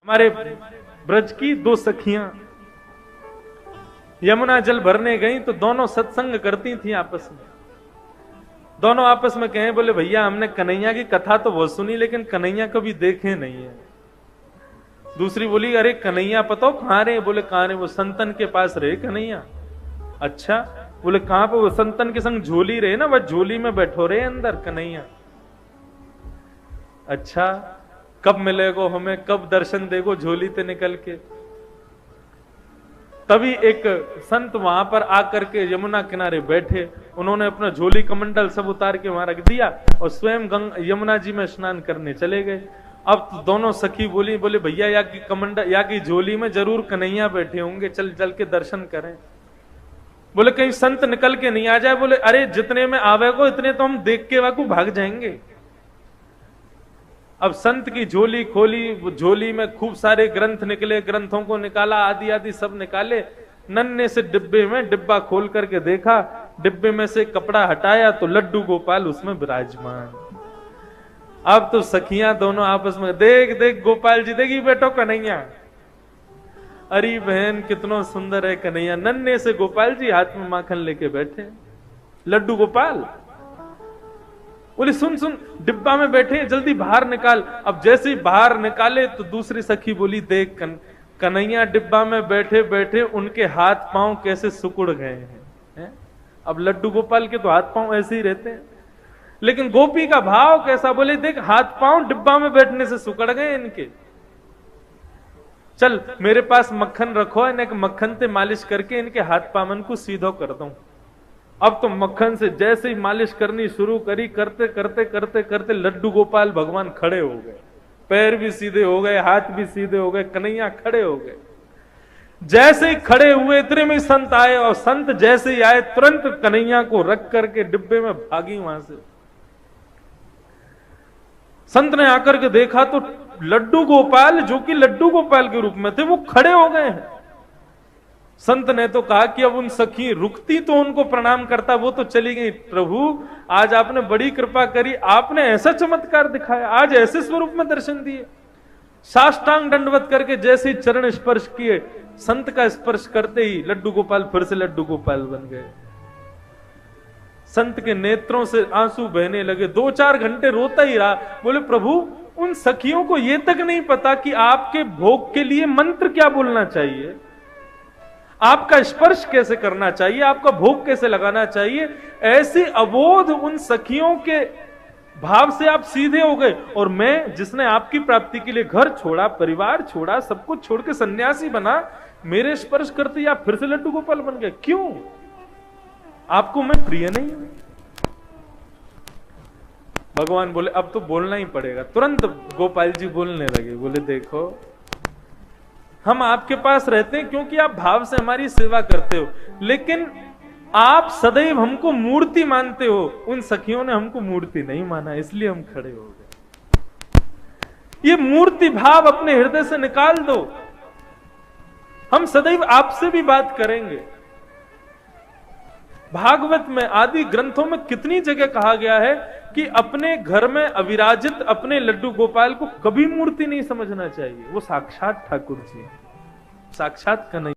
हमारे ब्रज की दो सखियां यमुना जल भरने गई तो दोनों सत्संग करती थी आपस में। दोनों आपस में कहे, बोले भैया हमने कन्हैया की कथा तो बहुत सुनी लेकिन कन्हैया कभी देखे नहीं है। दूसरी बोली, अरे कन्हैया पता हो कहां रहे? बोले कहां रहे? वो संतन के पास रहे कन्हैया। अच्छा, बोले कहां पे? वो संतन के संग झोली रहे ना, वह झोली में बैठो रहे अंदर कन्हैया। अच्छा, कब मिलेगो हमें, कब दर्शन देगो झोली ते निकल के? तभी एक संत वहां पर आकर के यमुना किनारे बैठे, उन्होंने अपना झोली कमंडल सब उतार के वहां रख दिया और स्वयं यमुना जी में स्नान करने चले गए। अब तो दोनों सखी बोली, बोले भैया या की कमंडल या की झोली में जरूर कन्हैया बैठे होंगे, चल चल के दर्शन करें। बोले कहीं संत निकल के नहीं आ जाए। बोले अरे जितने में आवेगो इतने तो हम देख के वाकू भाग जाएंगे। अब संत की झोली खोली, वो झोली में खूब सारे ग्रंथ निकले, ग्रंथों को निकाला, आदि आदि सब निकाले। नन्हे से डिब्बे में डिब्बा खोल करके देखा, डिब्बे में से कपड़ा हटाया तो लड्डू गोपाल उसमें विराजमान। अब तो सखियां दोनों आपस में, देख देख गोपाल जी, देखी बेटो कन्हैया। अरे बहन कितना सुंदर है कन्हैया। नन्हे से गोपाल जी हाथ में माखन लेके बैठे, लड्डू गोपाल। बोले सुन सुन, डिब्बा में बैठे, जल्दी बाहर निकाल। अब जैसे ही बाहर निकाले तो दूसरी सखी बोली, देख कन्हैया डिब्बा में बैठे बैठे उनके हाथ पांव कैसे सिकुड़ गए हैं। अब लड्डू गोपाल के तो हाथ पांव ऐसे ही रहते हैं, लेकिन गोपी का भाव कैसा? बोले देख हाथ पांव डिब्बा में बैठने से सिकुड़ गए इनके। चल मेरे पास मक्खन रखो, इन्हें मक्खन से मालिश करके इनके हाथ पावन को सीधो कर दूं। अब तो मक्खन से जैसे ही मालिश करनी शुरू करी, करते करते करते करते लड्डू गोपाल भगवान खड़े हो गए, पैर भी सीधे हो गए, हाथ भी सीधे हो गए, कन्हैया खड़े हो गए। जैसे ही खड़े हुए इतने में संत आए, और संत जैसे ही आए तुरंत कन्हैया को रख करके डिब्बे में भागी वहां से। संत ने आकर के देखा तो लड्डू गोपाल, जो कि लड्डू गोपाल के रूप में थे, वो खड़े हो गए हैं। संत ने तो कहा कि अब उन सखी रुकती तो उनको प्रणाम करता, वो तो चली गई। प्रभु आज आपने बड़ी कृपा करी, आपने ऐसा चमत्कार दिखाया, आज ऐसे स्वरूप में दर्शन दिए। साष्टांग दंडवत करके जैसे ही चरण स्पर्श किए, संत का स्पर्श करते ही लड्डू गोपाल फिर से लड्डू गोपाल बन गए। संत के नेत्रों से आंसू बहने लगे, 2-4 घंटे रोता ही रहा। बोले प्रभु उन सखियों को यह तक नहीं पता कि आपके भोग के लिए मंत्र क्या बोलना चाहिए, आपका स्पर्श कैसे करना चाहिए, आपका भोग कैसे लगाना चाहिए। ऐसे अबोध उन सखियों के भाव से आप सीधे हो गए, और मैं जिसने आपकी प्राप्ति के लिए घर छोड़ा, परिवार छोड़ा, सब कुछ छोड़ के सन्यासी बना, मेरे स्पर्श करते आप फिर से लड्डू गोपाल बन गए। क्यों? आपको मैं प्रिय नहीं हूं? भगवान बोले अब तो बोलना ही पड़ेगा। तुरंत गोपाल जी बोलने लगे, बोले देखो हम आपके पास रहते हैं क्योंकि आप भाव से हमारी सेवा करते हो, लेकिन आप सदैव हमको मूर्ति मानते हो। उन सखियों ने हमको मूर्ति नहीं माना, इसलिए हम खड़े हो गए। ये मूर्ति भाव अपने हृदय से निकाल दो। हम सदैव आपसे भी बात करेंगे। भागवत में आदि ग्रंथों में कितनी जगह कहा गया है कि अपने घर में अविराजित अपने लड्डू गोपाल को कभी मूर्ति नहीं समझना चाहिए। वो साक्षात ठाकुर जी, साक्षात कन्हैया।